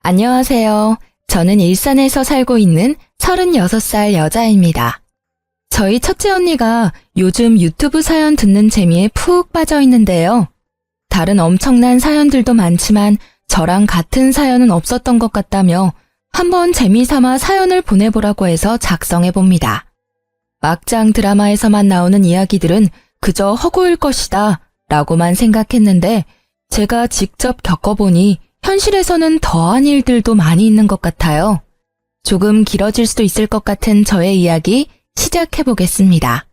안녕하세요. 저는 일산에서 살고 있는 36살 여자입니다. 저희 첫째 언니가 요즘 유튜브 사연 듣는 재미에 푹 빠져 있는데요. 다른 엄청난 사연들도 많지만 저랑 같은 사연은 없었던 것 같다며 한번 재미삼아 사연을 보내보라고 해서 작성해봅니다. 막장 드라마에서만 나오는 이야기들은 그저 허구일 것이다 라고만 생각했는데 제가 직접 겪어보니 현실에서는 더한 일들도 많이 있는 것 같아요. 조금 길어질 수도 있을 것 같은 저의 이야기 시작해보겠습니다.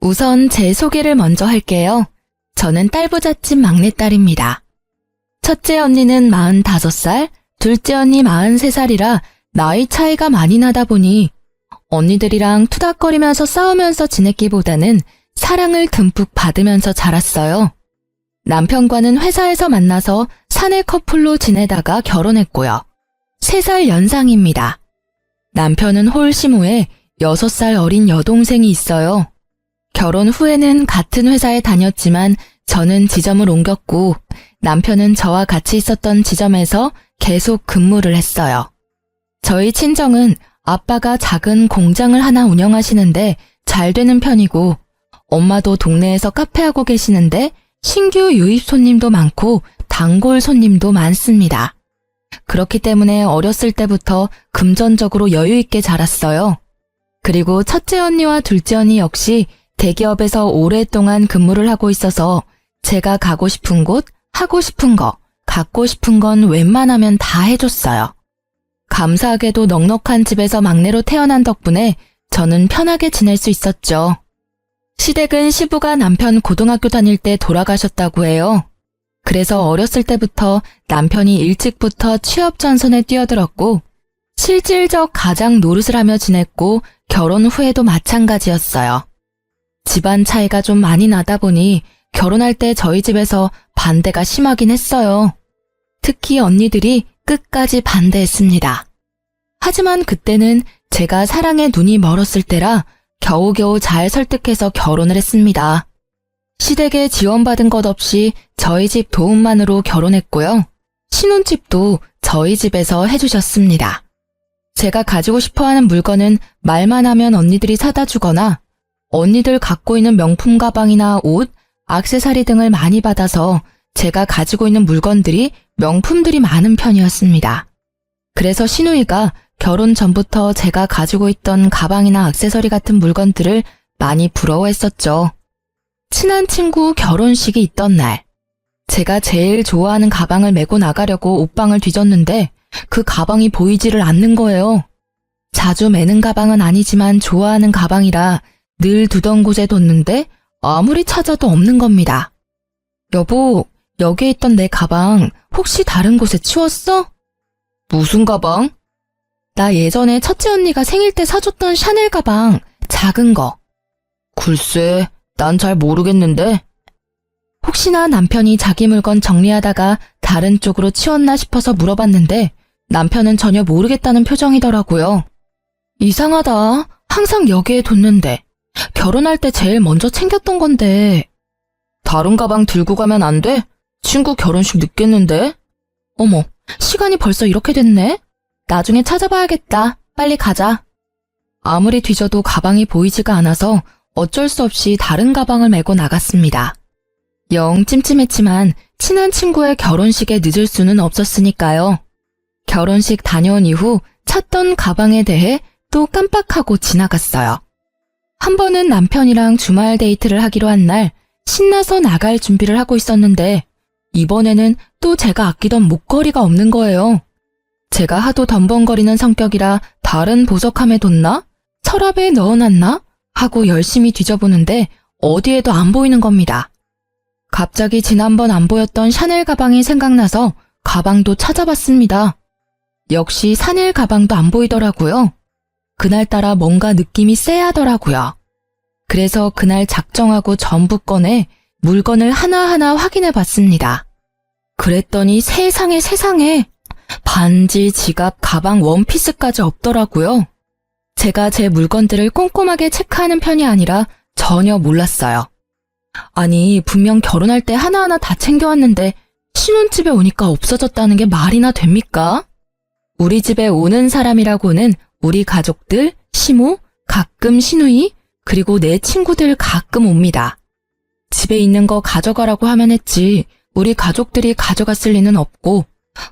우선 제 소개를 먼저 할게요. 저는 딸부잣집 막내딸입니다. 첫째 언니는 45살, 둘째 언니 43살이라 나이 차이가 많이 나다 보니 언니들이랑 투닥거리면서 싸우면서 지냈기보다는 사랑을 듬뿍 받으면서 자랐어요. 남편과는 회사에서 만나서 사내 커플로 지내다가 결혼했고요. 3살 연상입니다. 남편은 홀심 후에 6살 어린 여동생이 있어요. 결혼 후에는 같은 회사에 다녔지만 저는 지점을 옮겼고 남편은 저와 같이 있었던 지점에서 계속 근무를 했어요. 저희 친정은 아빠가 작은 공장을 하나 운영하시는데 잘 되는 편이고 엄마도 동네에서 카페하고 계시는데 신규 유입 손님도 많고 단골 손님도 많습니다. 그렇기 때문에 어렸을 때부터 금전적으로 여유 있게 자랐어요. 그리고 첫째 언니와 둘째 언니 역시 대기업에서 오랫동안 근무를 하고 있어서 제가 가고 싶은 곳, 하고 싶은 거, 갖고 싶은 건 웬만하면 다 해줬어요. 감사하게도 넉넉한 집에서 막내로 태어난 덕분에 저는 편하게 지낼 수 있었죠. 시댁은 시부가 남편 고등학교 다닐 때 돌아가셨다고 해요. 그래서 어렸을 때부터 남편이 일찍부터 취업 전선에 뛰어들었고 실질적 가장 노릇을 하며 지냈고 결혼 후에도 마찬가지였어요. 집안 차이가 좀 많이 나다 보니 결혼할 때 저희 집에서 반대가 심하긴 했어요. 특히 언니들이 끝까지 반대했습니다. 하지만 그때는 제가 사랑에 눈이 멀었을 때라 겨우겨우 잘 설득해서 결혼을 했습니다. 시댁에 지원받은 것 없이 저희 집 도움만으로 결혼했고요. 신혼집도 저희 집에서 해주셨습니다. 제가 가지고 싶어하는 물건은 말만 하면 언니들이 사다 주거나 언니들 갖고 있는 명품 가방이나 옷, 액세서리 등을 많이 받아서 제가 가지고 있는 물건들이 명품들이 많은 편이었습니다. 그래서 시누이가 결혼 전부터 제가 가지고 있던 가방이나 액세서리 같은 물건들을 많이 부러워했었죠. 친한 친구 결혼식이 있던 날, 제가 제일 좋아하는 가방을 메고 나가려고 옷방을 뒤졌는데 그 가방이 보이지를 않는 거예요. 자주 매는 가방은 아니지만 좋아하는 가방이라 늘 두던 곳에 뒀는데 아무리 찾아도 없는 겁니다. 여보, 여기에 있던 내 가방 혹시 다른 곳에 치웠어? 무슨 가방? 나 예전에 첫째 언니가 생일 때 사줬던 샤넬 가방, 작은 거. 글쎄, 난 잘 모르겠는데. 혹시나 남편이 자기 물건 정리하다가 다른 쪽으로 치웠나 싶어서 물어봤는데 남편은 전혀 모르겠다는 표정이더라고요. 이상하다. 항상 여기에 뒀는데. 결혼할 때 제일 먼저 챙겼던 건데. 다른 가방 들고 가면 안 돼? 친구 결혼식 늦겠는데? 어머, 시간이 벌써 이렇게 됐네? 나중에 찾아봐야겠다. 빨리 가자. 아무리 뒤져도 가방이 보이지가 않아서 어쩔 수 없이 다른 가방을 메고 나갔습니다. 영 찜찜했지만 친한 친구의 결혼식에 늦을 수는 없었으니까요. 결혼식 다녀온 이후 찾던 가방에 대해 또 깜빡하고 지나갔어요. 한 번은 남편이랑 주말 데이트를 하기로 한 날 신나서 나갈 준비를 하고 있었는데 이번에는 또 제가 아끼던 목걸이가 없는 거예요. 제가 하도 덤벙거리는 성격이라 다른 보석함에 뒀나? 서랍에 넣어놨나? 하고 열심히 뒤져보는데 어디에도 안 보이는 겁니다. 갑자기 지난번 안 보였던 샤넬 가방이 생각나서 가방도 찾아봤습니다. 역시 샤넬 가방도 안 보이더라고요. 그날따라 뭔가 느낌이 쎄하더라고요. 그래서 그날 작정하고 전부 꺼내 물건을 하나하나 확인해 봤습니다. 그랬더니 세상에 반지, 지갑, 가방, 원피스까지 없더라고요. 제가 제 물건들을 꼼꼼하게 체크하는 편이 아니라 전혀 몰랐어요. 아니, 분명 결혼할 때 하나하나 다 챙겨왔는데 신혼집에 오니까 없어졌다는 게 말이나 됩니까? 우리 집에 오는 사람이라고는 우리 가족들, 시모, 가끔 시누이, 그리고 내 친구들 가끔 옵니다. 집에 있는 거 가져가라고 하면 했지 우리 가족들이 가져갔을 리는 없고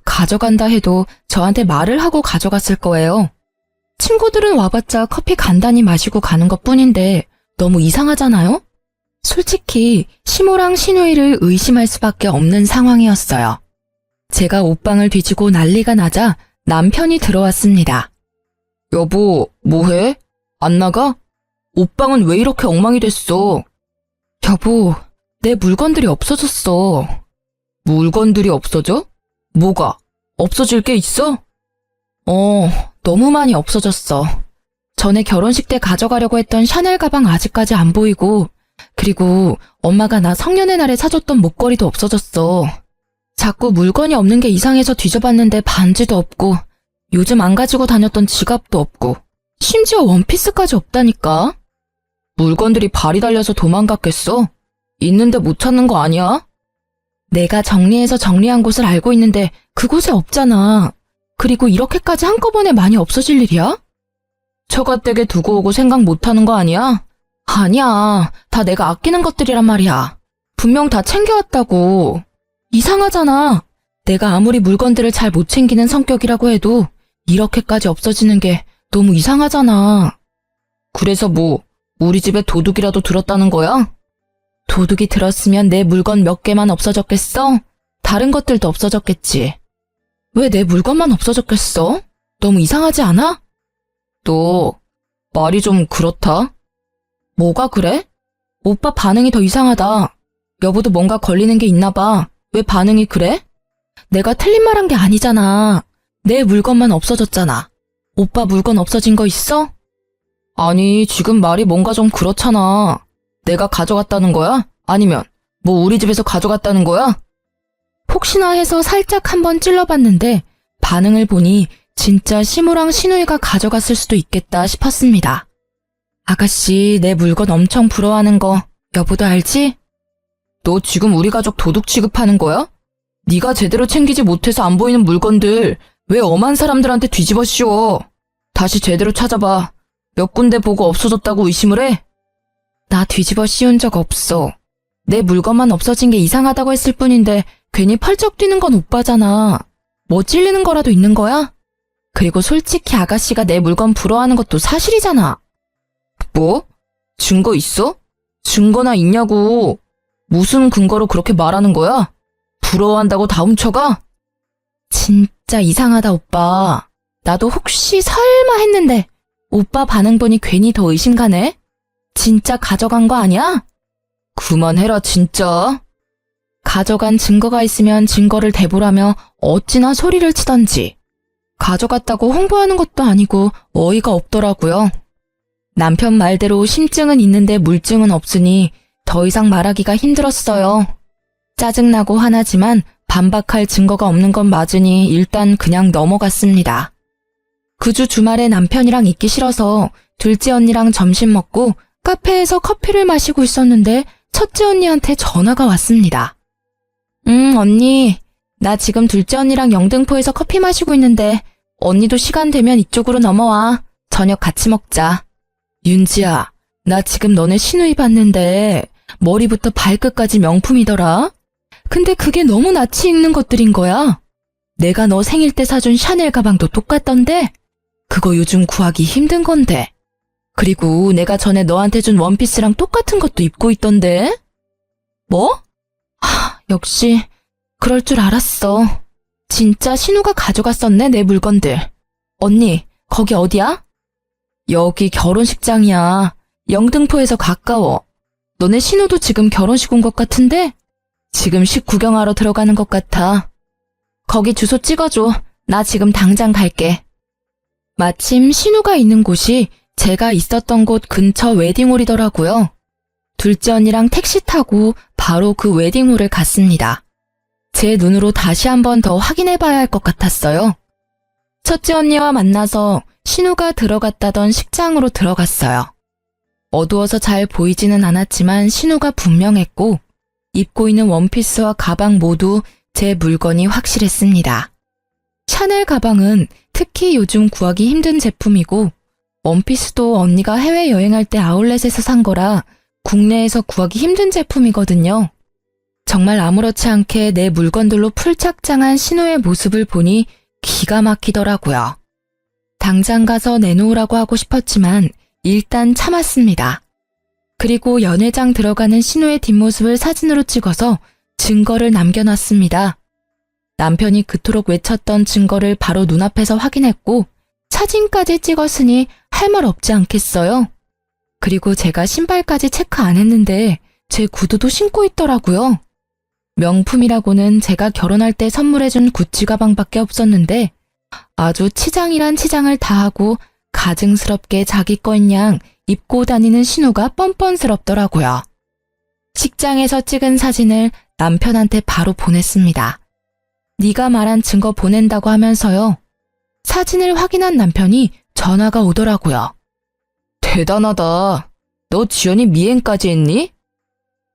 가져간다 해도 저한테 말을 하고 가져갔을 거예요. 친구들은 와봤자 커피 간단히 마시고 가는 것뿐인데 너무 이상하잖아요? 솔직히 시모랑 시누이를 의심할 수밖에 없는 상황이었어요. 제가 옷방을 뒤지고 난리가 나자 남편이 들어왔습니다. 여보, 뭐해? 안 나가? 옷방은 왜 이렇게 엉망이 됐어? 여보, 내 물건들이 없어졌어. 물건들이 없어져? 뭐가? 없어질 게 있어? 너무 많이 없어졌어. 전에 결혼식 때 가져가려고 했던 샤넬 가방 아직까지 안 보이고, 그리고 엄마가 나 성년의 날에 사줬던 목걸이도 없어졌어. 자꾸 물건이 없는 게 이상해서 뒤져봤는데 반지도 없고, 요즘 안 가지고 다녔던 지갑도 없고, 심지어 원피스까지 없다니까? 물건들이 발이 달려서 도망갔겠어? 있는데 못 찾는 거 아니야? 내가 정리해서 정리한 곳을 알고 있는데 그곳에 없잖아. 그리고 이렇게까지 한꺼번에 많이 없어질 일이야? 처가댁에 두고 오고 생각 못하는 거 아니야? 아니야. 다 내가 아끼는 것들이란 말이야. 분명 다 챙겨왔다고. 이상하잖아. 내가 아무리 물건들을 잘 못 챙기는 성격이라고 해도 이렇게까지 없어지는 게 너무 이상하잖아. 그래서 뭐, 우리 집에 도둑이라도 들었다는 거야? 도둑이 들었으면 내 물건 몇 개만 없어졌겠어? 다른 것들도 없어졌겠지. 왜 내 물건만 없어졌겠어? 너무 이상하지 않아? 너, 말이 좀 그렇다? 뭐가 그래? 오빠 반응이 더 이상하다. 여보도 뭔가 걸리는 게 있나 봐. 왜 반응이 그래? 내가 틀린 말 한 게 아니잖아. 내 물건만 없어졌잖아. 오빠 물건 없어진 거 있어? 아니, 지금 말이 뭔가 좀 그렇잖아. 내가 가져갔다는 거야? 아니면 뭐 우리 집에서 가져갔다는 거야? 혹시나 해서 살짝 한번 찔러봤는데 반응을 보니 진짜 시모랑 시누이가 가져갔을 수도 있겠다 싶었습니다. 아가씨, 내 물건 엄청 부러워하는 거 여보도 알지? 너 지금 우리 가족 도둑 취급하는 거야? 네가 제대로 챙기지 못해서 안 보이는 물건들 왜 엄한 사람들한테 뒤집어 씌워? 다시 제대로 찾아봐. 몇 군데 보고 없어졌다고 의심을 해? 나 뒤집어 씌운 적 없어. 내 물건만 없어진 게 이상하다고 했을 뿐인데 괜히 펄쩍 뛰는 건 오빠잖아. 뭐 찔리는 거라도 있는 거야? 그리고 솔직히 아가씨가 내 물건 부러워하는 것도 사실이잖아. 뭐? 증거 있어? 증거나 있냐고. 무슨 근거로 그렇게 말하는 거야? 부러워한다고 다 훔쳐가? 진짜 이상하다, 오빠. 나도 혹시 설마 했는데 오빠 반응 보니 괜히 더 의심가네? 진짜 가져간 거 아니야? 그만해라, 진짜. 가져간 증거가 있으면 증거를 대보라며 어찌나 소리를 치던지. 가져갔다고 홍보하는 것도 아니고 어이가 없더라고요. 남편 말대로 심증은 있는데 물증은 없으니 더 이상 말하기가 힘들었어요. 짜증나고 화나지만 반박할 증거가 없는 건 맞으니 일단 그냥 넘어갔습니다. 그 주 주말에 남편이랑 있기 싫어서 둘째 언니랑 점심 먹고 카페에서 커피를 마시고 있었는데 첫째 언니한테 전화가 왔습니다. 언니, 나 지금 둘째 언니랑 영등포에서 커피 마시고 있는데 언니도 시간 되면 이쪽으로 넘어와. 저녁 같이 먹자. 윤지야, 나 지금 너네 시누이 봤는데 머리부터 발끝까지 명품이더라. 근데 그게 너무 낯이 익는 것들인 거야. 내가 너 생일 때 사준 샤넬 가방도 똑같던데? 그거 요즘 구하기 힘든 건데. 그리고 내가 전에 너한테 준 원피스랑 똑같은 것도 입고 있던데? 뭐? 역시 그럴 줄 알았어. 진짜 신우가 가져갔었네, 내 물건들. 언니, 거기 어디야? 여기 결혼식장이야. 영등포에서 가까워. 너네 신우도 지금 결혼식 온 것 같은데? 지금 식 구경하러 들어가는 것 같아. 거기 주소 찍어줘. 나 지금 당장 갈게. 마침 신우가 있는 곳이 제가 있었던 곳 근처 웨딩홀이더라고요. 둘째 언니랑 택시 타고 바로 그 웨딩홀을 갔습니다. 제 눈으로 다시 한 번 더 확인해봐야 할 것 같았어요. 첫째 언니와 만나서 신우가 들어갔다던 식장으로 들어갔어요. 어두워서 잘 보이지는 않았지만 신우가 분명했고 입고 있는 원피스와 가방 모두 제 물건이 확실했습니다. 샤넬 가방은 특히 요즘 구하기 힘든 제품이고, 원피스도 언니가 해외여행할 때 아울렛에서 산 거라 국내에서 구하기 힘든 제품이거든요. 정말 아무렇지 않게 내 물건들로 풀착장한 신우의 모습을 보니 기가 막히더라고요. 당장 가서 내놓으라고 하고 싶었지만 일단 참았습니다. 그리고 연회장 들어가는 신우의 뒷모습을 사진으로 찍어서 증거를 남겨놨습니다. 남편이 그토록 외쳤던 증거를 바로 눈앞에서 확인했고 사진까지 찍었으니 할 말 없지 않겠어요? 그리고 제가 신발까지 체크 안 했는데 제 구두도 신고 있더라고요. 명품이라고는 제가 결혼할 때 선물해준 구찌 가방밖에 없었는데 아주 치장이란 치장을 다하고 가증스럽게 자기 거인 양 입고 다니는 신우가 뻔뻔스럽더라고요. 식장에서 찍은 사진을 남편한테 바로 보냈습니다. 네가 말한 증거 보낸다고 하면서요. 사진을 확인한 남편이 전화가 오더라고요. 대단하다. 너 지연이 미행까지 했니?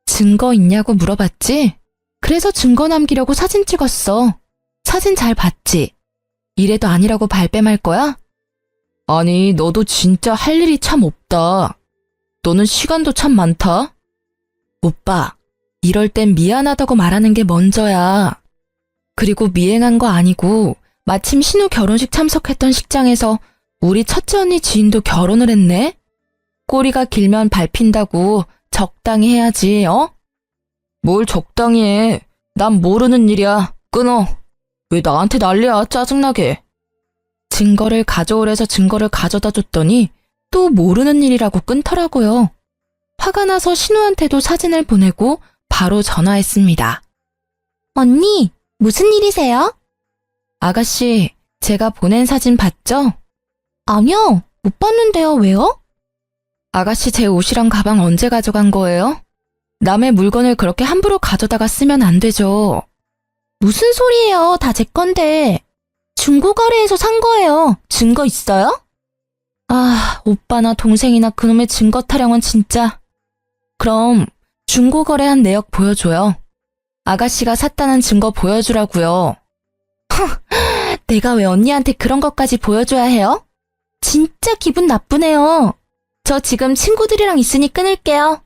증거 있냐고 물어봤지? 그래서 증거 남기려고 사진 찍었어. 사진 잘 봤지? 이래도 아니라고 발뺌할 거야? 아니, 너도 진짜 할 일이 참 없다. 너는 시간도 참 많다. 오빠, 이럴 땐 미안하다고 말하는 게 먼저야. 그리고 미행한 거 아니고 마침 신우 결혼식 참석했던 식장에서 우리 첫째 언니 지인도 결혼을 했네? 꼬리가 길면 밟힌다고 적당히 해야지, 어? 뭘 적당히 해. 난 모르는 일이야. 끊어. 왜 나한테 난리야, 짜증나게. 증거를 가져오래서 증거를 가져다 줬더니 또 모르는 일이라고 끊더라고요. 화가 나서 신우한테도 사진을 보내고 바로 전화했습니다. 언니, 무슨 일이세요? 아가씨, 제가 보낸 사진 봤죠? 아니요, 못 봤는데요. 왜요? 아가씨 제 옷이랑 가방 언제 가져간 거예요? 남의 물건을 그렇게 함부로 가져다가 쓰면 안 되죠. 무슨 소리예요? 다 제 건데. 중고거래에서 산 거예요. 증거 있어요? 아, 오빠나 동생이나 그놈의 증거 타령은 진짜. 그럼 중고거래한 내역 보여줘요. 아가씨가 샀다는 증거 보여주라고요. 내가 왜 언니한테 그런 것까지 보여줘야 해요? 진짜 기분 나쁘네요. 저 지금 친구들이랑 있으니 끊을게요.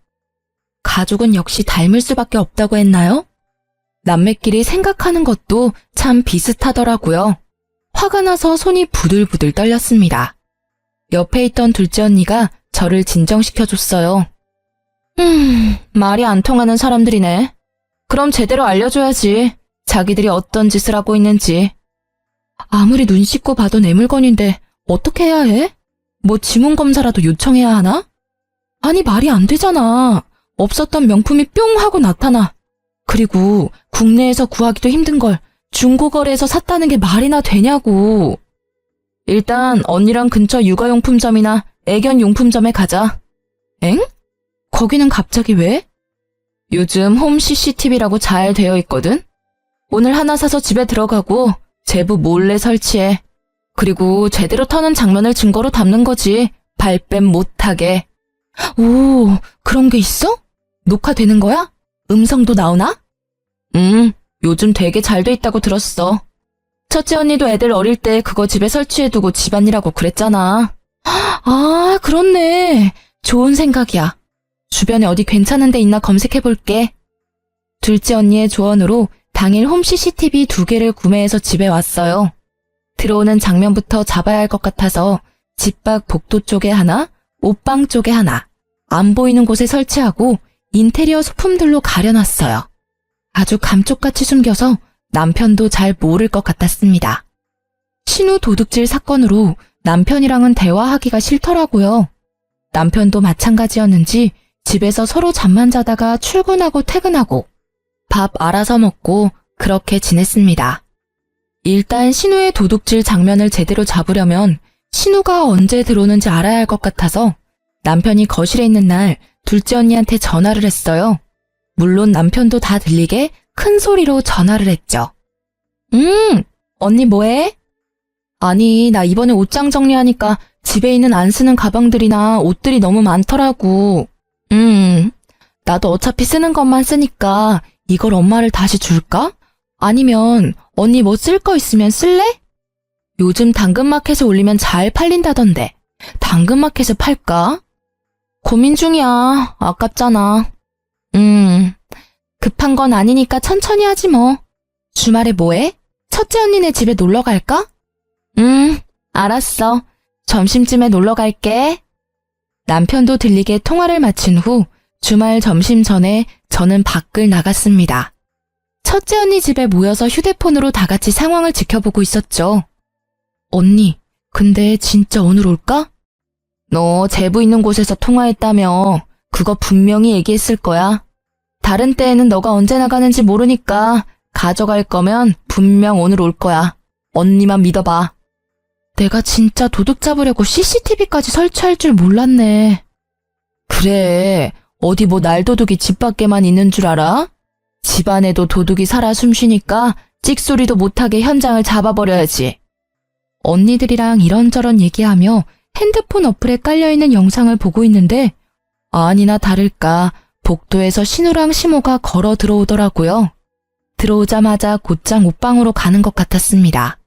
가족은 역시 닮을 수밖에 없다고 했나요? 남매끼리 생각하는 것도 참 비슷하더라고요. 화가 나서 손이 부들부들 떨렸습니다. 옆에 있던 둘째 언니가 저를 진정시켜줬어요. 말이 안 통하는 사람들이네. 그럼 제대로 알려줘야지. 자기들이 어떤 짓을 하고 있는지. 아무리 눈 씻고 봐도 내 물건인데 어떻게 해야 해? 뭐 지문검사라도 요청해야 하나? 아니, 말이 안 되잖아. 없었던 명품이 뿅 하고 나타나. 그리고 국내에서 구하기도 힘든 걸 중고거래에서 샀다는 게 말이나 되냐고. 일단 언니랑 근처 육아용품점이나 애견용품점에 가자. 엥? 거기는 갑자기 왜? 요즘 홈 CCTV라고 잘 되어 있거든? 오늘 하나 사서 집에 들어가고 제부 몰래 설치해. 그리고 제대로 터는 장면을 증거로 담는 거지. 발뺌 못하게. 오, 그런 게 있어? 녹화되는 거야? 음성도 나오나? 요즘 되게 잘 돼 있다고 들었어. 첫째 언니도 애들 어릴 때 그거 집에 설치해두고 집안일하고 그랬잖아. 아, 그렇네. 좋은 생각이야. 주변에 어디 괜찮은 데 있나 검색해볼게. 둘째 언니의 조언으로 당일 홈 CCTV 2개를 구매해서 집에 왔어요. 들어오는 장면부터 잡아야 할 것 같아서 집 밖 복도 쪽에 하나, 옷방 쪽에 하나, 안 보이는 곳에 설치하고 인테리어 소품들로 가려놨어요. 아주 감쪽같이 숨겨서 남편도 잘 모를 것 같았습니다. 신우 도둑질 사건으로 남편이랑은 대화하기가 싫더라고요. 남편도 마찬가지였는지 집에서 서로 잠만 자다가 출근하고 퇴근하고 밥 알아서 먹고 그렇게 지냈습니다. 일단 신우의 도둑질 장면을 제대로 잡으려면 신우가 언제 들어오는지 알아야 할 것 같아서 남편이 거실에 있는 날 둘째 언니한테 전화를 했어요. 물론 남편도 다 들리게 큰 소리로 전화를 했죠. 언니 뭐해? 아니, 나 이번에 옷장 정리하니까 집에 있는 안 쓰는 가방들이나 옷들이 너무 많더라고. 나도 어차피 쓰는 것만 쓰니까 이걸 엄마를 다시 줄까? 아니면 언니 뭐 쓸 거 있으면 쓸래? 요즘 당근마켓에 올리면 잘 팔린다던데. 당근마켓에 팔까? 고민 중이야. 아깝잖아. 급한 건 아니니까 천천히 하지 뭐. 주말에 뭐해? 첫째 언니네 집에 놀러 갈까? 알았어. 점심쯤에 놀러 갈게. 남편도 들리게 통화를 마친 후 주말 점심 전에 저는 밖을 나갔습니다. 첫째 언니 집에 모여서 휴대폰으로 다 같이 상황을 지켜보고 있었죠. 언니, 근데 진짜 오늘 올까? 너 제부 있는 곳에서 통화했다며. 그거 분명히 얘기했을 거야. 다른 때에는 너가 언제 나가는지 모르니까 가져갈 거면 분명 오늘 올 거야. 언니만 믿어봐. 내가 진짜 도둑 잡으려고 CCTV까지 설치할 줄 몰랐네. 그래, 어디 뭐 날도둑이 집 밖에만 있는 줄 알아? 집 안에도 도둑이 살아 숨쉬니까 찍소리도 못하게 현장을 잡아버려야지. 언니들이랑 이런저런 얘기하며 핸드폰 어플에 깔려있는 영상을 보고 있는데 아니나 다를까 복도에서 신우랑 시모가 걸어 들어오더라고요. 들어오자마자 곧장 옷방으로 가는 것 같았습니다.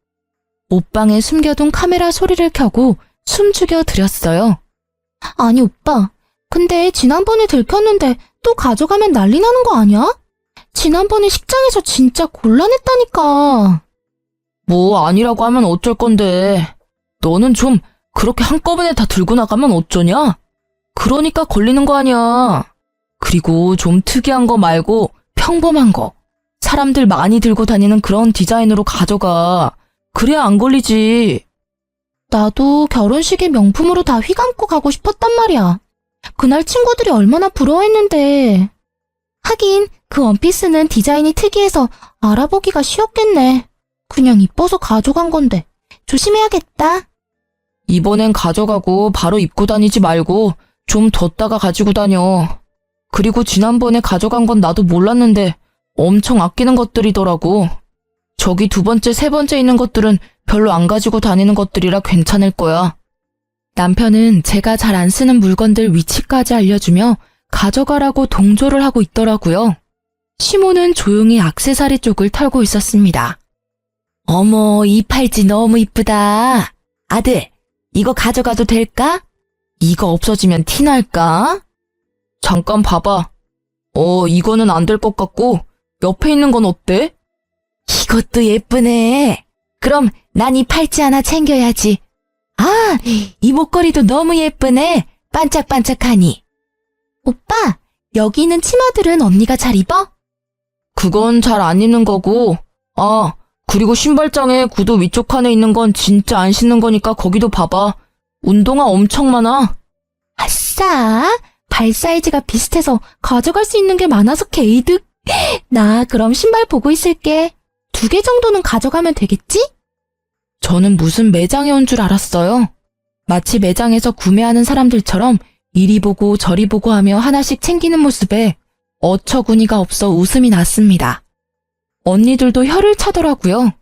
옷방에 숨겨둔 카메라 소리를 켜고 숨죽여 드렸어요. 아니 오빠, 근데 지난번에 들켰는데 또 가져가면 난리 나는 거 아니야? 지난번에 식장에서 진짜 곤란했다니까. 뭐 아니라고 하면 어쩔 건데. 너는 좀 그렇게 한꺼번에 다 들고 나가면 어쩌냐? 그러니까 걸리는 거 아니야. 그리고 좀 특이한 거 말고 평범한 거. 사람들 많이 들고 다니는 그런 디자인으로 가져가. 그래야 안 걸리지. 나도 결혼식에 명품으로 다 휘감고 가고 싶었단 말이야. 그날 친구들이 얼마나 부러워했는데. 하긴 그 원피스는 디자인이 특이해서 알아보기가 쉬웠겠네. 그냥 이뻐서 가져간 건데 조심해야겠다. 이번엔 가져가고 바로 입고 다니지 말고 좀 뒀다가 가지고 다녀. 그리고 지난번에 가져간 건 나도 몰랐는데 엄청 아끼는 것들이더라고. 저기 두 번째, 세 번째 있는 것들은 별로 안 가지고 다니는 것들이라 괜찮을 거야. 남편은 제가 잘 안 쓰는 물건들 위치까지 알려주며 가져가라고 동조를 하고 있더라고요. 시모는 조용히 액세서리 쪽을 털고 있었습니다. 어머, 이 팔찌 너무 이쁘다. 아들, 이거 가져가도 될까? 이거 없어지면 티날까? 잠깐 봐봐. 이거는 안 될 것 같고 옆에 있는 건 어때? 이것도 예쁘네. 그럼 난 이 팔찌 하나 챙겨야지. 아, 이 목걸이도 너무 예쁘네. 반짝반짝하니. 오빠, 여기 있는 치마들은 언니가 잘 입어? 그건 잘 안 입는 거고. 그리고 신발장에 구두 위쪽 칸에 있는 건 진짜 안 신는 거니까 거기도 봐봐. 운동화 엄청 많아. 아싸, 발 사이즈가 비슷해서 가져갈 수 있는 게 많아서 개이득. 나 그럼 신발 보고 있을게. 2개 정도는 가져가면 되겠지? 저는 무슨 매장에 온 줄 알았어요. 마치 매장에서 구매하는 사람들처럼 이리 보고 저리 보고 하며 하나씩 챙기는 모습에 어처구니가 없어 웃음이 났습니다. 언니들도 혀를 차더라고요.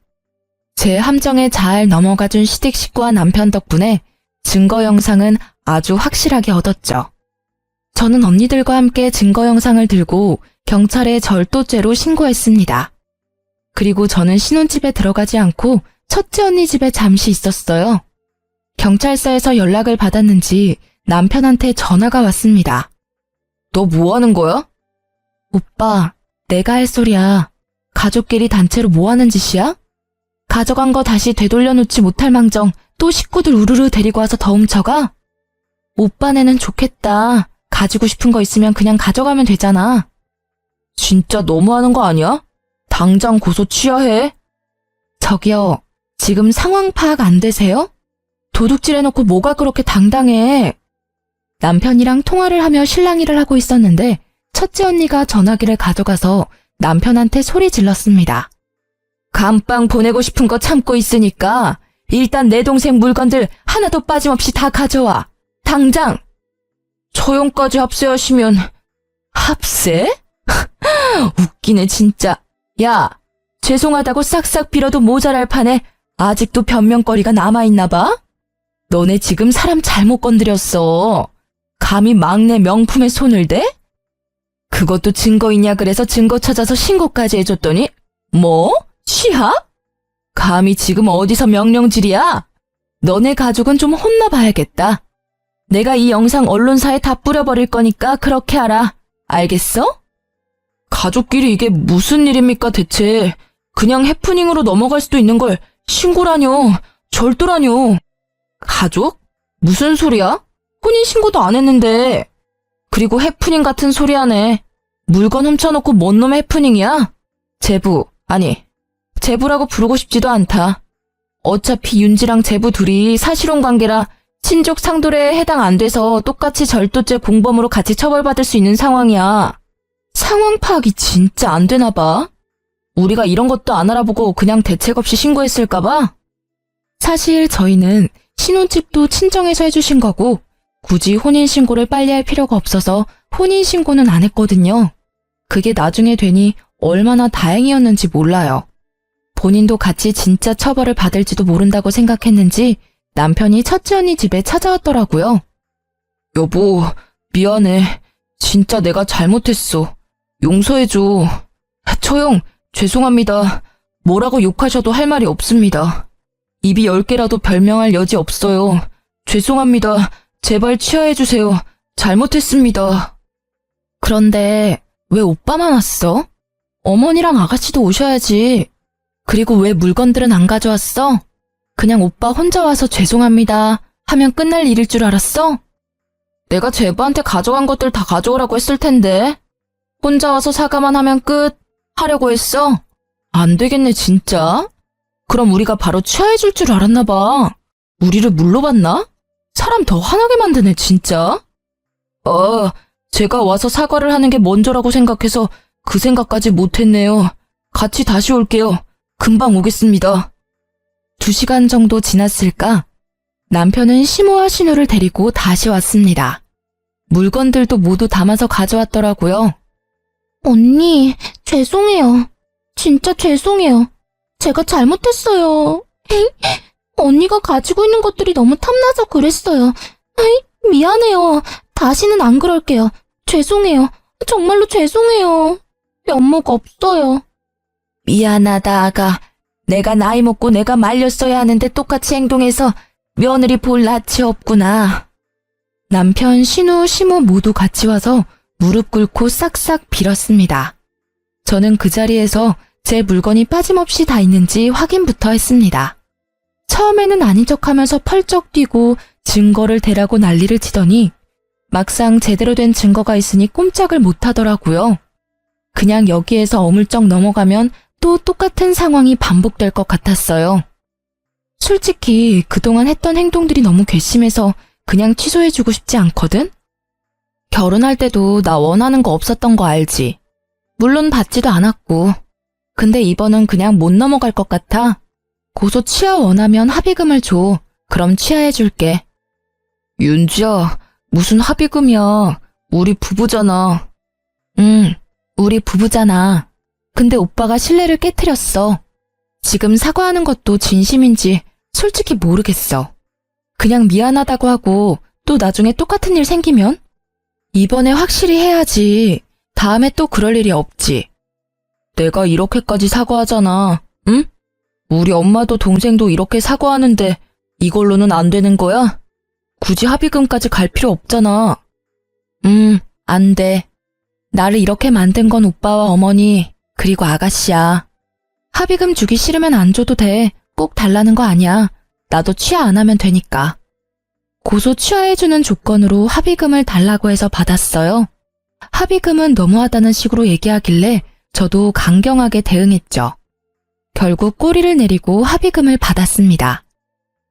제 함정에 잘 넘어가준 시댁 식구와 남편 덕분에 증거 영상은 아주 확실하게 얻었죠. 저는 언니들과 함께 증거 영상을 들고 경찰에 절도죄로 신고했습니다. 그리고 저는 신혼집에 들어가지 않고 첫째 언니 집에 잠시 있었어요. 경찰서에서 연락을 받았는지 남편한테 전화가 왔습니다. 너 뭐 하는 거야? 오빠, 내가 할 소리야. 가족끼리 단체로 뭐 하는 짓이야? 가져간 거 다시 되돌려놓지 못할 망정 또 식구들 우르르 데리고 와서 더 훔쳐가? 오빠네는 좋겠다. 가지고 싶은 거 있으면 그냥 가져가면 되잖아. 진짜 너무하는 거 아니야? 당장 고소 취하해. 저기요, 지금 상황 파악 안 되세요? 도둑질 해놓고 뭐가 그렇게 당당해. 남편이랑 통화를 하며 실랑이를 하고 있었는데 첫째 언니가 전화기를 가져가서 남편한테 소리 질렀습니다. 감빵 보내고 싶은 거 참고 있으니까 일단 내 동생 물건들 하나도 빠짐없이 다 가져와. 당장. 처형까지 합세하시면. 합세? 웃기네 진짜. 야, 죄송하다고 싹싹 빌어도 모자랄 판에 아직도 변명거리가 남아있나 봐? 너네 지금 사람 잘못 건드렸어. 감히 막내 명품에 손을 대? 그것도 증거 있냐 그래서 증거 찾아서 신고까지 해줬더니 뭐? 취합? 감히 지금 어디서 명령질이야? 너네 가족은 좀 혼나봐야겠다. 내가 이 영상 언론사에 다 뿌려버릴 거니까 그렇게 하라. 알겠어? 가족끼리 이게 무슨 일입니까 대체. 그냥 해프닝으로 넘어갈 수도 있는 걸 신고라뇨. 절도라뇨. 가족? 무슨 소리야? 혼인신고도 안 했는데. 그리고 해프닝 같은 소리 하네. 물건 훔쳐놓고 뭔 놈의 해프닝이야? 제부, 아니, 제부라고 부르고 싶지도 않다. 어차피 윤지랑 제부 둘이 사실혼 관계라 친족 상도례에 해당 안 돼서 똑같이 절도죄 공범으로 같이 처벌받을 수 있는 상황이야. 상황 파악이 진짜 안 되나 봐. 우리가 이런 것도 안 알아보고 그냥 대책 없이 신고했을까 봐. 사실 저희는 신혼집도 친정에서 해주신 거고 굳이 혼인신고를 빨리 할 필요가 없어서 혼인신고는 안 했거든요. 그게 나중에 되니 얼마나 다행이었는지 몰라요. 본인도 같이 진짜 처벌을 받을지도 모른다고 생각했는지 남편이 첫째 언니 집에 찾아왔더라고요. 여보, 미안해. 진짜 내가 잘못했어. 용서해줘. 처형, 죄송합니다. 뭐라고 욕하셔도 할 말이 없습니다. 입이 10개라도 별명할 여지 없어요. 죄송합니다. 제발 취하해주세요. 잘못했습니다. 그런데 왜 오빠만 왔어? 어머니랑 아가씨도 오셔야지. 그리고 왜 물건들은 안 가져왔어? 그냥 오빠 혼자 와서 죄송합니다 하면 끝날 일일 줄 알았어? 내가 제부한테 가져간 것들 다 가져오라고 했을 텐데. 혼자 와서 사과만 하면 끝 하려고 했어? 안 되겠네 진짜. 그럼 우리가 바로 취하해줄 줄 알았나 봐. 우리를 물러봤나? 사람 더 화나게 만드네 진짜. 제가 와서 사과를 하는 게 먼저라고 생각해서 그 생각까지 못했네요. 같이 다시 올게요. 금방 오겠습니다. 2시간 정도 지났을까? 남편은 시모와 신우를 데리고 다시 왔습니다. 물건들도 모두 담아서 가져왔더라고요. 언니, 죄송해요. 진짜 죄송해요. 제가 잘못했어요. 언니가 가지고 있는 것들이 너무 탐나서 그랬어요. 미안해요. 다시는 안 그럴게요. 죄송해요. 정말로 죄송해요. 면목 없어요. 미안하다 아가. 내가 나이 먹고 내가 말렸어야 하는데 똑같이 행동해서 며느리 볼 낯이 없구나. 남편, 신우, 시모 모두 같이 와서 무릎 꿇고 싹싹 빌었습니다. 저는 그 자리에서 제 물건이 빠짐없이 다 있는지 확인부터 했습니다. 처음에는 아닌 척하면서 펄쩍 뛰고 증거를 대라고 난리를 치더니 막상 제대로 된 증거가 있으니 꼼짝을 못하더라고요. 그냥 여기에서 어물쩍 넘어가면 또 똑같은 상황이 반복될 것 같았어요. 솔직히 그동안 했던 행동들이 너무 괘씸해서 그냥 취소해주고 싶지 않거든? 결혼할 때도 나 원하는 거 없었던 거 알지? 물론 받지도 않았고. 근데 이번은 그냥 못 넘어갈 것 같아. 고소 취하 원하면 합의금을 줘. 그럼 취하해줄게. 윤지야, 무슨 합의금이야. 우리 부부잖아. 응, 우리 부부잖아. 근데 오빠가 신뢰를 깨트렸어. 지금 사과하는 것도 진심인지 솔직히 모르겠어. 그냥 미안하다고 하고 또 나중에 똑같은 일 생기면? 이번에 확실히 해야지. 다음에 또 그럴 일이 없지. 내가 이렇게까지 사과하잖아. 응? 우리 엄마도 동생도 이렇게 사과하는데 이걸로는 안 되는 거야? 굳이 합의금까지 갈 필요 없잖아. 안 돼. 나를 이렇게 만든 건 오빠와 어머니 그리고 아가씨야. 합의금 주기 싫으면 안 줘도 돼. 꼭 달라는 거 아니야. 나도 취하 안 하면 되니까. 고소 취하해주는 조건으로 합의금을 달라고 해서 받았어요. 합의금은 너무하다는 식으로 얘기하길래 저도 강경하게 대응했죠. 결국 꼬리를 내리고 합의금을 받았습니다.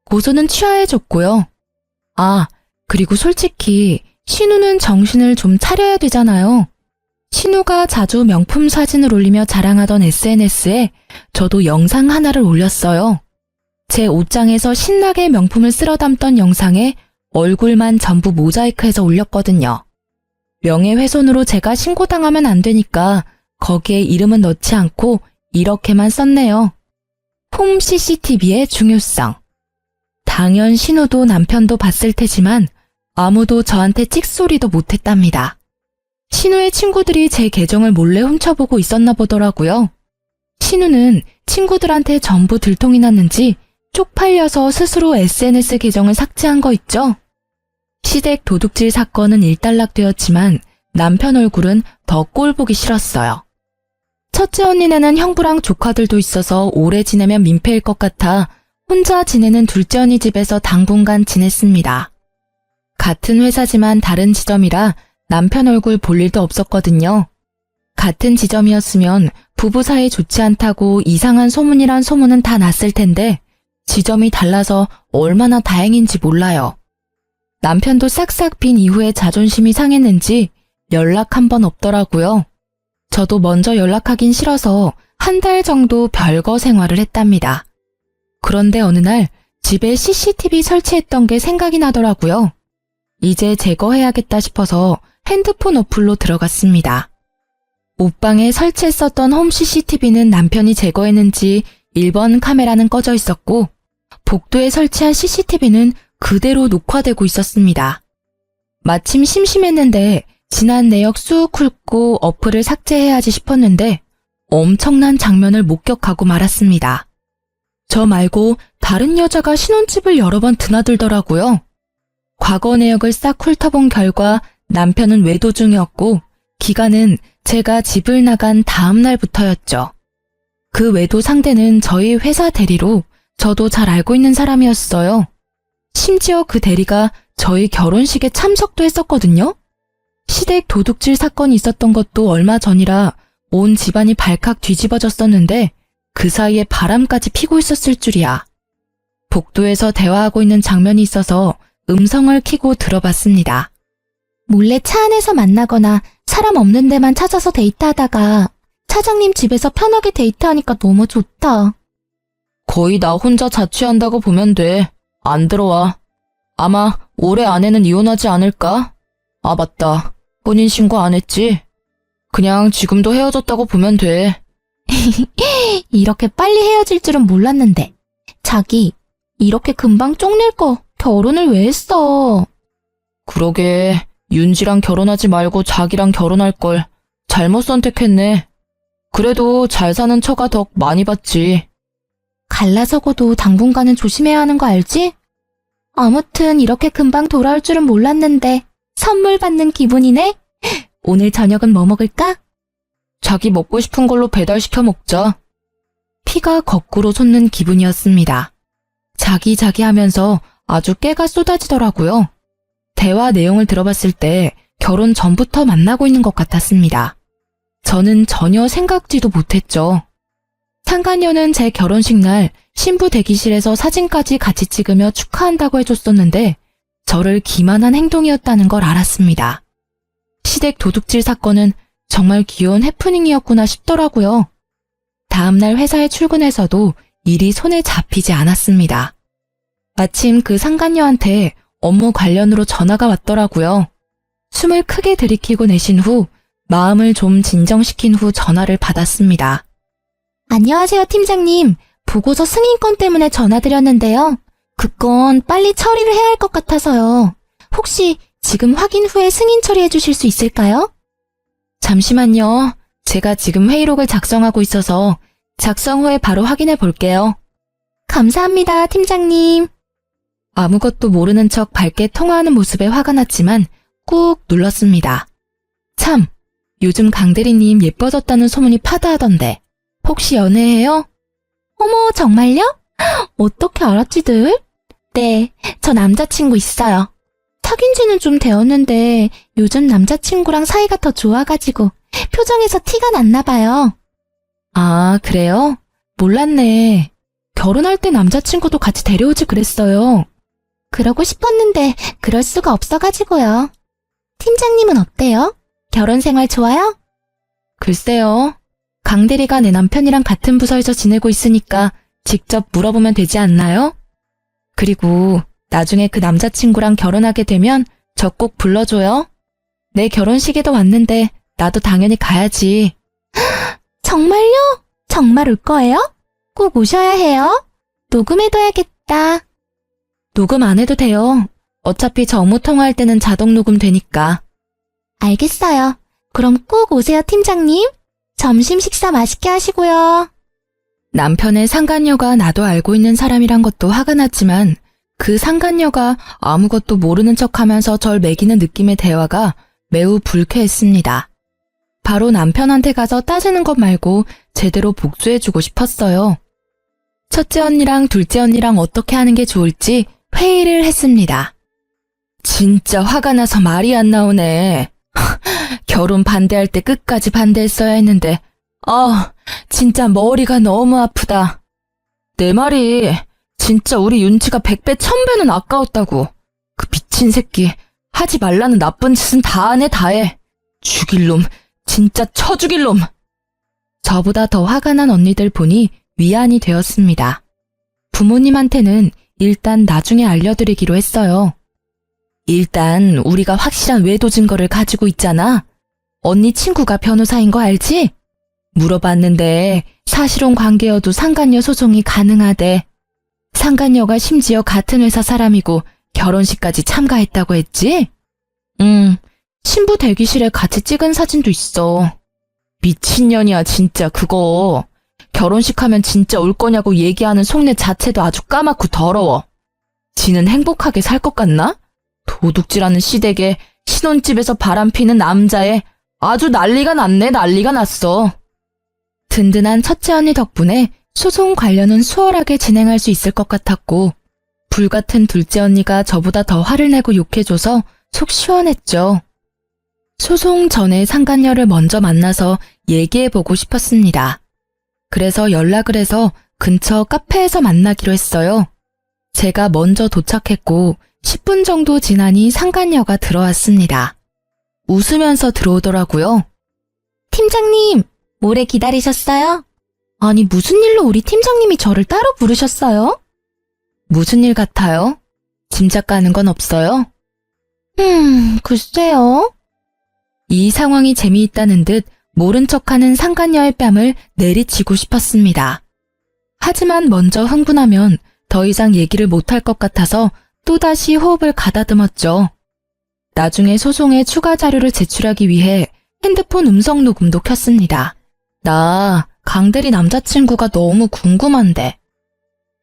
고소는 취하해줬고요. 아, 그리고 솔직히 신우는 정신을 좀 차려야 되잖아요. 신우가 자주 명품 사진을 올리며 자랑하던 SNS에 저도 영상 하나를 올렸어요. 제 옷장에서 신나게 명품을 쓸어 담던 영상에 얼굴만 전부 모자이크해서 올렸거든요. 명예훼손으로 제가 신고당하면 안 되니까 거기에 이름은 넣지 않고 이렇게만 썼네요. 홈 CCTV의 중요성. 당연 신우도 남편도 봤을 테지만 아무도 저한테 찍소리도 못했답니다. 신우의 친구들이 제 계정을 몰래 훔쳐보고 있었나 보더라고요. 신우는 친구들한테 전부 들통이 났는지 쪽팔려서 스스로 SNS 계정을 삭제한 거 있죠? 시댁 도둑질 사건은 일단락되었지만 남편 얼굴은 더 꼴 보기 싫었어요. 첫째 언니네는 형부랑 조카들도 있어서 오래 지내면 민폐일 것 같아 혼자 지내는 둘째 언니 집에서 당분간 지냈습니다. 같은 회사지만 다른 지점이라 남편 얼굴 볼 일도 없었거든요. 같은 지점이었으면 부부 사이 좋지 않다고 이상한 소문이란 소문은 다 났을 텐데 지점이 달라서 얼마나 다행인지 몰라요. 남편도 싹싹 빈 이후에 자존심이 상했는지 연락 한 번 없더라고요. 저도 먼저 연락하긴 싫어서 한 달 정도 별거 생활을 했답니다. 그런데 어느 날 집에 CCTV 설치했던 게 생각이 나더라고요. 이제 제거해야겠다 싶어서 핸드폰 어플로 들어갔습니다. 옷방에 설치했었던 홈 CCTV는 남편이 제거했는지 1번 카메라는 꺼져 있었고 복도에 설치한 CCTV는 그대로 녹화되고 있었습니다. 마침 심심했는데 지난 내역 쑥 훑고 어플을 삭제해야지 싶었는데 엄청난 장면을 목격하고 말았습니다. 저 말고 다른 여자가 신혼집을 여러 번 드나들더라고요. 과거 내역을 싹 훑어본 결과 남편은 외도 중이었고 기간은 제가 집을 나간 다음 날부터였죠. 그 외도 상대는 저희 회사 대리로 저도 잘 알고 있는 사람이었어요. 심지어 그 대리가 저희 결혼식에 참석도 했었거든요. 시댁 도둑질 사건이 있었던 것도 얼마 전이라 온 집안이 발칵 뒤집어졌었는데 그 사이에 바람까지 피고 있었을 줄이야. 복도에서 대화하고 있는 장면이 있어서 음성을 켜고 들어봤습니다. 몰래 차 안에서 만나거나 사람 없는 데만 찾아서 데이트하다가 차장님 집에서 편하게 데이트하니까 너무 좋다. 거의 나 혼자 자취한다고 보면 돼. 안 들어와. 아마 올해 안에는 이혼하지 않을까? 아, 맞다. 혼인신고 안 했지? 그냥 지금도 헤어졌다고 보면 돼. 이렇게 빨리 헤어질 줄은 몰랐는데. 자기, 이렇게 금방 쪽낼 거 결혼을 왜 했어? 그러게, 윤지랑 결혼하지 말고 자기랑 결혼할 걸 잘못 선택했네. 그래도 잘 사는 처가 덕 많이 봤지. 갈라서고도 당분간은 조심해야 하는 거 알지? 아무튼 이렇게 금방 돌아올 줄은 몰랐는데 선물 받는 기분이네? 오늘 저녁은 뭐 먹을까? 자기 먹고 싶은 걸로 배달시켜 먹자. 피가 거꾸로 솟는 기분이었습니다. 자기 하면서 아주 깨가 쏟아지더라고요. 대화 내용을 들어봤을 때 결혼 전부터 만나고 있는 것 같았습니다. 저는 전혀 생각지도 못했죠. 상간녀는 제 결혼식 날 신부 대기실에서 사진까지 같이 찍으며 축하한다고 해줬었는데 저를 기만한 행동이었다는 걸 알았습니다. 시댁 도둑질 사건은 정말 귀여운 해프닝이었구나 싶더라고요. 다음날 회사에 출근해서도 일이 손에 잡히지 않았습니다. 마침 그 상간녀한테 업무 관련으로 전화가 왔더라고요. 숨을 크게 들이키고 내쉰 후 마음을 좀 진정시킨 후 전화를 받았습니다. 안녕하세요, 팀장님. 보고서 승인권 때문에 전화드렸는데요. 그 건 빨리 처리를 해야 할 것 같아서요. 혹시 지금 확인 후에 승인 처리해 주실 수 있을까요? 잠시만요. 제가 지금 회의록을 작성하고 있어서 작성 후에 바로 확인해 볼게요. 감사합니다, 팀장님. 아무것도 모르는 척 밝게 통화하는 모습에 화가 났지만 꾹 눌렀습니다. 참, 요즘 강대리님 예뻐졌다는 소문이 파다하던데 혹시 연애해요? 어머, 정말요? 어떻게 알았지들? 네, 저 남자친구 있어요. 사귄 지는 좀 되었는데 요즘 남자친구랑 사이가 더 좋아가지고 표정에서 티가 났나 봐요. 아, 그래요? 몰랐네. 결혼할 때 남자친구도 같이 데려오지 그랬어요. 그러고 싶었는데 그럴 수가 없어가지고요. 팀장님은 어때요? 결혼 생활 좋아요? 글쎄요. 강대리가 내 남편이랑 같은 부서에서 지내고 있으니까 직접 물어보면 되지 않나요? 그리고 나중에 그 남자친구랑 결혼하게 되면 저 꼭 불러줘요. 내 결혼식에도 왔는데 나도 당연히 가야지. 정말요? 정말 올 거예요? 꼭 오셔야 해요. 녹음해둬야겠다. 녹음 안 해도 돼요. 어차피 저 업무 통화할 때는 자동 녹음 되니까. 알겠어요. 그럼 꼭 오세요, 팀장님. 점심 식사 맛있게 하시고요. 남편의 상간녀가 나도 알고 있는 사람이란 것도 화가 났지만 그 상간녀가 아무것도 모르는 척하면서 절 매기는 느낌의 대화가 매우 불쾌했습니다. 바로 남편한테 가서 따지는 것 말고 제대로 복수해주고 싶었어요. 첫째 언니랑 둘째 언니랑 어떻게 하는 게 좋을지 회의를 했습니다. 진짜 화가 나서 말이 안 나오네. 결혼 반대할 때 끝까지 반대했어야 했는데 진짜 머리가 너무 아프다. 내 말이 진짜 우리 윤치가 100배 1000배는 아까웠다고. 그 미친 새끼 하지 말라는 나쁜 짓은 다 하네 다해. 죽일 놈 진짜 쳐 죽일 놈. 저보다 더 화가 난 언니들 보니 위안이 되었습니다. 부모님한테는 일단 나중에 알려드리기로 했어요. 일단 우리가 확실한 외도 증거를 가지고 있잖아. 언니 친구가 변호사인 거 알지? 물어봤는데 사실혼 관계여도 상간녀 소송이 가능하대. 상간녀가 심지어 같은 회사 사람이고 결혼식까지 참가했다고 했지? 신부 대기실에 같이 찍은 사진도 있어. 미친년이야 진짜 그거. 결혼식 하면 진짜 올 거냐고 얘기하는 속내 자체도 아주 까맣고 더러워. 지는 행복하게 살 것 같나? 도둑질하는 시댁에 신혼집에서 바람피는 남자에 아주 난리가 났네. 난리가 났어. 든든한 첫째 언니 덕분에 소송 관련은 수월하게 진행할 수 있을 것 같았고 불같은 둘째 언니가 저보다 더 화를 내고 욕해줘서 속 시원했죠. 소송 전에 상간녀를 먼저 만나서 얘기해보고 싶었습니다. 그래서 연락을 해서 근처 카페에서 만나기로 했어요. 제가 먼저 도착했고 10분 정도 지나니 상간녀가 들어왔습니다. 웃으면서 들어오더라고요. 팀장님, 오래 기다리셨어요? 아니, 무슨 일로 우리 팀장님이 저를 따로 부르셨어요? 무슨 일 같아요? 짐작 가는 건 없어요? 글쎄요. 이 상황이 재미있다는 듯 모른 척하는 상간녀의 뺨을 내리치고 싶었습니다. 하지만 먼저 흥분하면 더 이상 얘기를 못할 것 같아서 또다시 호흡을 가다듬었죠. 나중에 소송에 추가 자료를 제출하기 위해 핸드폰 음성 녹음도 켰습니다. 나 강대리 남자친구가 너무 궁금한데.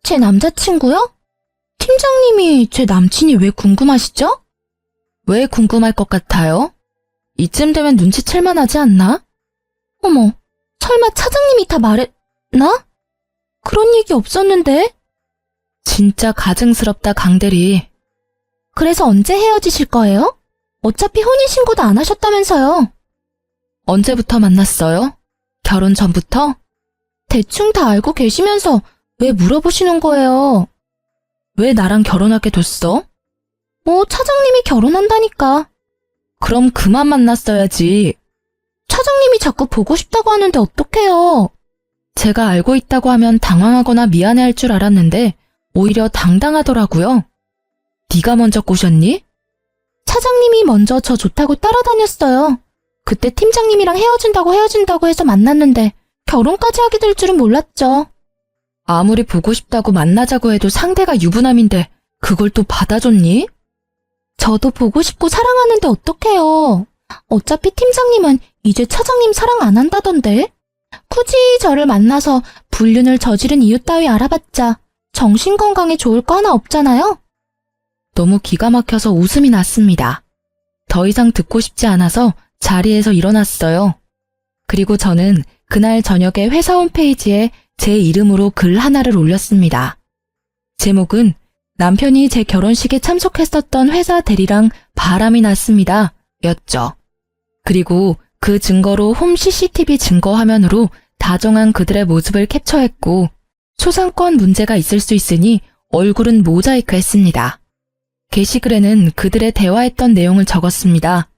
제 남자친구요? 팀장님이 제 남친이 왜 궁금하시죠? 왜 궁금할 것 같아요? 이쯤 되면 눈치챌 만하지 않나? 어머, 설마 차장님이 다 말했나? 그런 얘기 없었는데? 진짜 가증스럽다 강대리. 그래서 언제 헤어지실 거예요? 어차피 혼인신고도 안 하셨다면서요. 언제부터 만났어요? 결혼 전부터? 대충 다 알고 계시면서 왜 물어보시는 거예요? 왜 나랑 결혼하게 됐어? 차장님이 결혼한다니까. 그럼 그만 만났어야지. 차장님이 자꾸 보고 싶다고 하는데 어떡해요? 제가 알고 있다고 하면 당황하거나 미안해할 줄 알았는데 오히려 당당하더라고요. 네가 먼저 꼬셨니? 차장님이 먼저 저 좋다고 따라다녔어요. 그때 팀장님이랑 헤어진다고 해서 만났는데 결혼까지 하게 될 줄은 몰랐죠. 아무리 보고 싶다고 만나자고 해도 상대가 유부남인데 그걸 또 받아줬니? 저도 보고 싶고 사랑하는데 어떡해요. 어차피 팀장님은 이제 차장님 사랑 안 한다던데. 굳이 저를 만나서 불륜을 저지른 이유 따위 알아봤자 정신건강에 좋을 거 하나 없잖아요. 너무 기가 막혀서 웃음이 났습니다. 더 이상 듣고 싶지 않아서 자리에서 일어났어요. 그리고 저는 그날 저녁에 회사 홈페이지에 제 이름으로 글 하나를 올렸습니다. 제목은 남편이 제 결혼식에 참석했었던 회사 대리랑 바람이 났습니다. 였죠. 그리고 그 증거로 홈 CCTV 증거 화면으로 다정한 그들의 모습을 캡처했고 초상권 문제가 있을 수 있으니 얼굴은 모자이크 했습니다. 게시글에는 그들의 대화했던 내용을 적었습니다.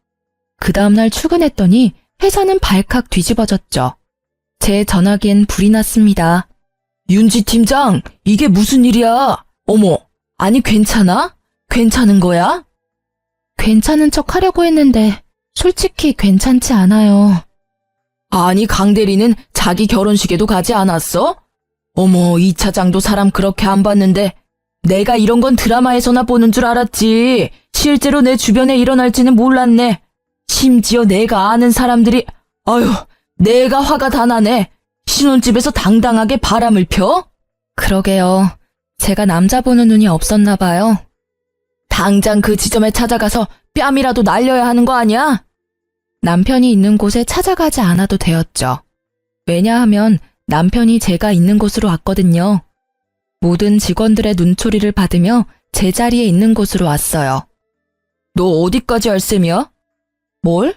그 다음날 출근했더니 회사는 발칵 뒤집어졌죠. 제 전화기엔 불이 났습니다. 윤지 팀장, 이게 무슨 일이야? 어머, 아니 괜찮아? 괜찮은 거야? 괜찮은 척 하려고 했는데 솔직히 괜찮지 않아요. 아니 강대리는 자기 결혼식에도 가지 않았어? 어머, 이 차장도 사람 그렇게 안 봤는데 내가 이런 건 드라마에서나 보는 줄 알았지. 실제로 내 주변에 일어날지는 몰랐네. 심지어 내가 아는 사람들이, 아유, 내가 화가 다 나네. 신혼집에서 당당하게 바람을 펴? 그러게요. 제가 남자 보는 눈이 없었나 봐요. 당장 그 지점에 찾아가서 뺨이라도 날려야 하는 거 아니야? 남편이 있는 곳에 찾아가지 않아도 되었죠. 왜냐하면 남편이 제가 있는 곳으로 왔거든요. 모든 직원들의 눈초리를 받으며 제 자리에 있는 곳으로 왔어요. 너 어디까지 할 셈이야? 뭘?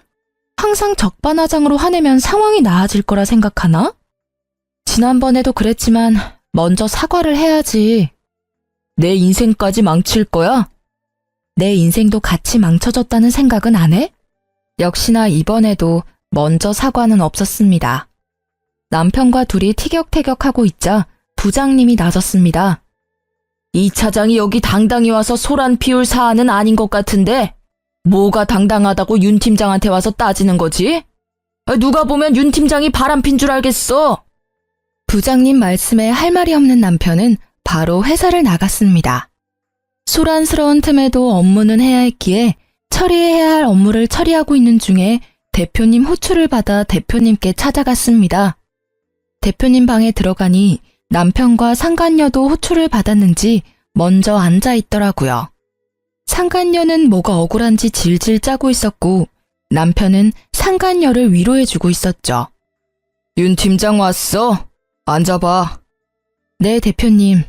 항상 적반하장으로 화내면 상황이 나아질 거라 생각하나? 지난번에도 그랬지만 먼저 사과를 해야지. 내 인생까지 망칠 거야? 내 인생도 같이 망쳐졌다는 생각은 안 해? 역시나 이번에도 먼저 사과는 없었습니다. 남편과 둘이 티격태격하고 있자 부장님이 나섰습니다. 이 차장이 여기 당당히 와서 소란 피울 사안은 아닌 것 같은데 뭐가 당당하다고 윤 팀장한테 와서 따지는 거지? 누가 보면 윤 팀장이 바람핀 줄 알겠어. 부장님 말씀에 할 말이 없는 남편은 바로 회사를 나갔습니다. 소란스러운 틈에도 업무는 해야 했기에 처리해야 할 업무를 처리하고 있는 중에 대표님 호출을 받아 대표님께 찾아갔습니다. 대표님 방에 들어가니 남편과 상간녀도 호출을 받았는지 먼저 앉아 있더라고요. 상간녀는 뭐가 억울한지 질질 짜고 있었고 남편은 상간녀를 위로해주고 있었죠. 윤 팀장 왔어. 앉아봐. 네, 대표님.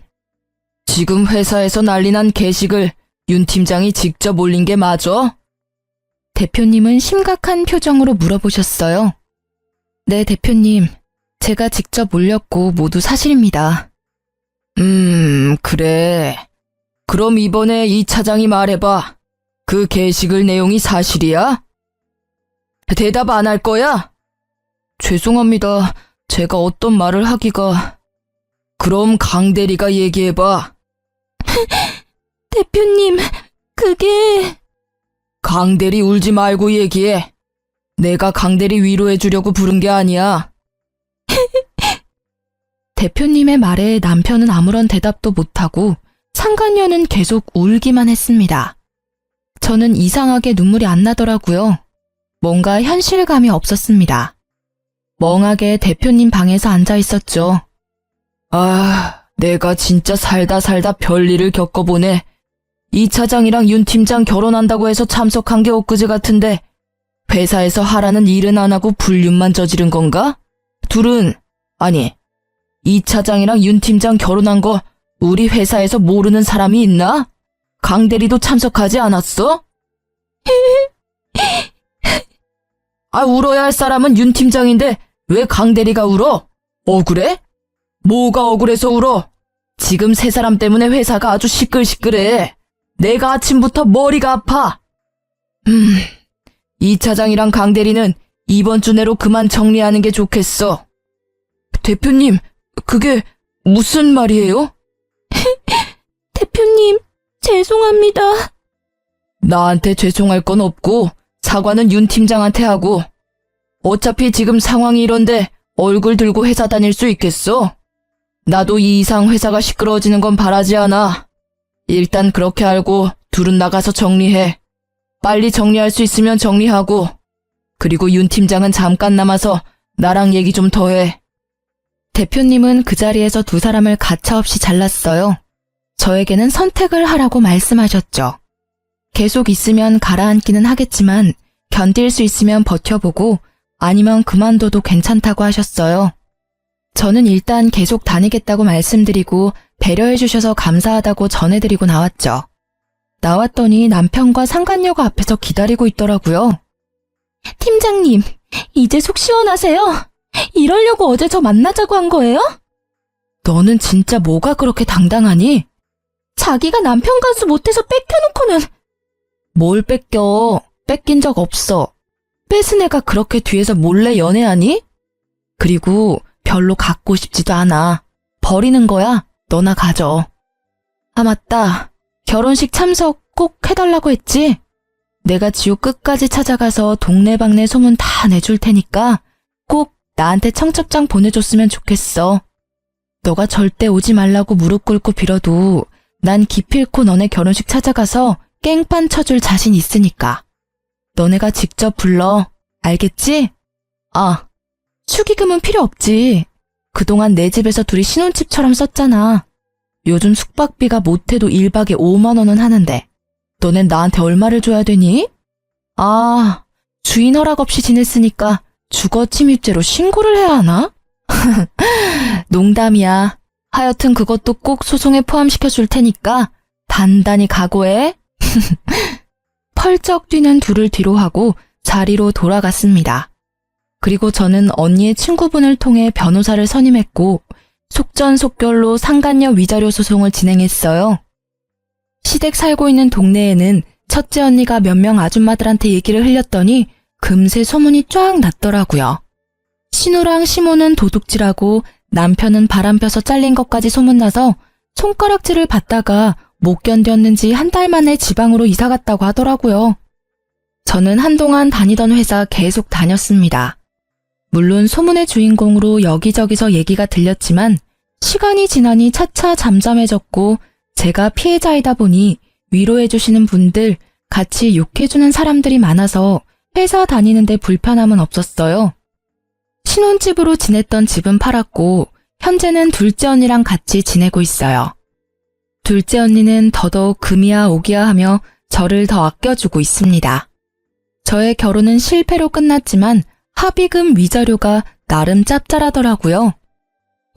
지금 회사에서 난리난 게시글 윤 팀장이 직접 올린 게 맞아? 대표님은 심각한 표정으로 물어보셨어요. 네, 대표님. 제가 직접 올렸고 모두 사실입니다. 그래. 그럼 이번에 이 차장이 말해봐. 그 게시글 내용이 사실이야? 대답 안 할 거야? 죄송합니다. 제가 어떤 말을 하기가... 그럼 강 대리가 얘기해봐. 대표님, 그게... 강 대리 울지 말고 얘기해. 내가 강 대리 위로해주려고 부른 게 아니야. 대표님의 말에 남편은 아무런 대답도 못하고 상간녀는 계속 울기만 했습니다. 저는 이상하게 눈물이 안 나더라고요. 뭔가 현실감이 없었습니다. 멍하게 대표님 방에서 앉아 있었죠. 내가 진짜 살다 별일을 겪어보네. 이 차장이랑 윤 팀장 결혼한다고 해서 참석한 게 엊그제 같은데 회사에서 하라는 일은 안 하고 불륜만 저지른 건가? 아니, 이 차장이랑 윤 팀장 결혼한 거 우리 회사에서 모르는 사람이 있나? 강 대리도 참석하지 않았어? 울어야 할 사람은 윤 팀장인데 왜 강 대리가 울어? 억울해? 뭐가 억울해서 울어? 지금 세 사람 때문에 회사가 아주 시끌시끌해. 내가 아침부터 머리가 아파. 이 차장이랑 강 대리는 이번 주 내로 그만 정리하는 게 좋겠어. 대표님, 그게 무슨 말이에요? 대표님, 죄송합니다. 나한테 죄송할 건 없고 사과는 윤 팀장한테 하고 어차피 지금 상황이 이런데 얼굴 들고 회사 다닐 수 있겠어? 나도 이 이상 회사가 시끄러워지는 건 바라지 않아. 일단 그렇게 알고 둘은 나가서 정리해. 빨리 정리할 수 있으면 정리하고 그리고 윤 팀장은 잠깐 남아서 나랑 얘기 좀 더 해. 대표님은 그 자리에서 두 사람을 가차없이 잘랐어요. 저에게는 선택을 하라고 말씀하셨죠. 계속 있으면 가라앉기는 하겠지만 견딜 수 있으면 버텨보고 아니면 그만둬도 괜찮다고 하셨어요. 저는 일단 계속 다니겠다고 말씀드리고 배려해 주셔서 감사하다고 전해드리고 나왔죠. 나왔더니 남편과 상간녀가 앞에서 기다리고 있더라고요. 팀장님, 이제 속 시원하세요? 이러려고 어제 저 만나자고 한 거예요? 너는 진짜 뭐가 그렇게 당당하니? 자기가 남편 가수 못해서 뺏겨놓고는. 뭘 뺏겨? 뺏긴 적 없어. 뺏은 애가 그렇게 뒤에서 몰래 연애하니? 그리고 별로 갖고 싶지도 않아. 버리는 거야. 너나 가져. 맞다. 결혼식 참석 꼭 해달라고 했지? 내가 지옥 끝까지 찾아가서 동네방네 소문 다 내줄 테니까 꼭 나한테 청첩장 보내줬으면 좋겠어. 너가 절대 오지 말라고 무릎 꿇고 빌어도 난 기필코 너네 결혼식 찾아가서 깽판 쳐줄 자신 있으니까. 너네가 직접 불러. 알겠지? 축의금은 필요 없지. 그동안 내 집에서 둘이 신혼집처럼 썼잖아. 요즘 숙박비가 못해도 1박에 5만 원은 하는데 너넨 나한테 얼마를 줘야 되니? 아, 주인 허락 없이 지냈으니까 주거 침입죄로 신고를 해야 하나? 농담이야. 하여튼 그것도 꼭 소송에 포함시켜 줄 테니까 단단히 각오해. 펄쩍 뛰는 둘을 뒤로 하고 자리로 돌아갔습니다. 그리고 저는 언니의 친구분을 통해 변호사를 선임했고 속전속결로 상간녀 위자료 소송을 진행했어요. 시댁 살고 있는 동네에는 첫째 언니가 몇 명 아줌마들한테 얘기를 흘렸더니 금세 소문이 쫙 났더라고요. 신우랑 시모는 도둑질하고 남편은 바람 펴서 잘린 것까지 소문나서 손가락질을 받다가 못 견뎠는지 한 달 만에 지방으로 이사 갔다고 하더라고요. 저는 한동안 다니던 회사 계속 다녔습니다. 물론 소문의 주인공으로 여기저기서 얘기가 들렸지만 시간이 지나니 차차 잠잠해졌고 제가 피해자이다 보니 위로해주시는 분들, 같이 욕해주는 사람들이 많아서 회사 다니는데 불편함은 없었어요. 신혼집으로 지냈던 집은 팔았고 현재는 둘째 언니랑 같이 지내고 있어요. 둘째 언니는 더더욱 금이야 오기야 하며 저를 더 아껴주고 있습니다. 저의 결혼은 실패로 끝났지만 합의금 위자료가 나름 짭짤하더라고요.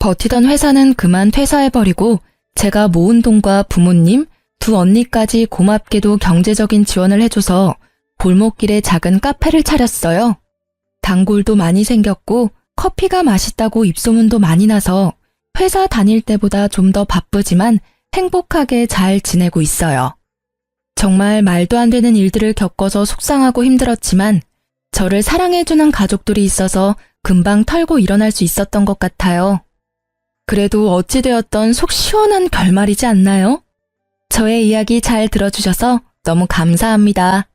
버티던 회사는 그만 퇴사해버리고 제가 모은 돈과 부모님, 두 언니까지 고맙게도 경제적인 지원을 해줘서 골목길에 작은 카페를 차렸어요. 단골도 많이 생겼고 커피가 맛있다고 입소문도 많이 나서 회사 다닐 때보다 좀 더 바쁘지만 행복하게 잘 지내고 있어요. 정말 말도 안 되는 일들을 겪어서 속상하고 힘들었지만 저를 사랑해주는 가족들이 있어서 금방 털고 일어날 수 있었던 것 같아요. 그래도 어찌되었던 속 시원한 결말이지 않나요? 저의 이야기 잘 들어주셔서 너무 감사합니다.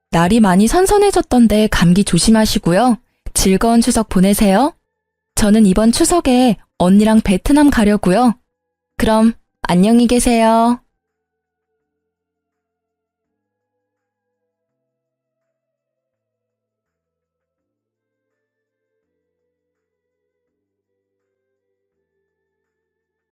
날이 많이 선선해졌던데 감기 조심하시고요. 즐거운 추석 보내세요. 저는 이번 추석에 언니랑 베트남 가려고요. 그럼 안녕히 계세요.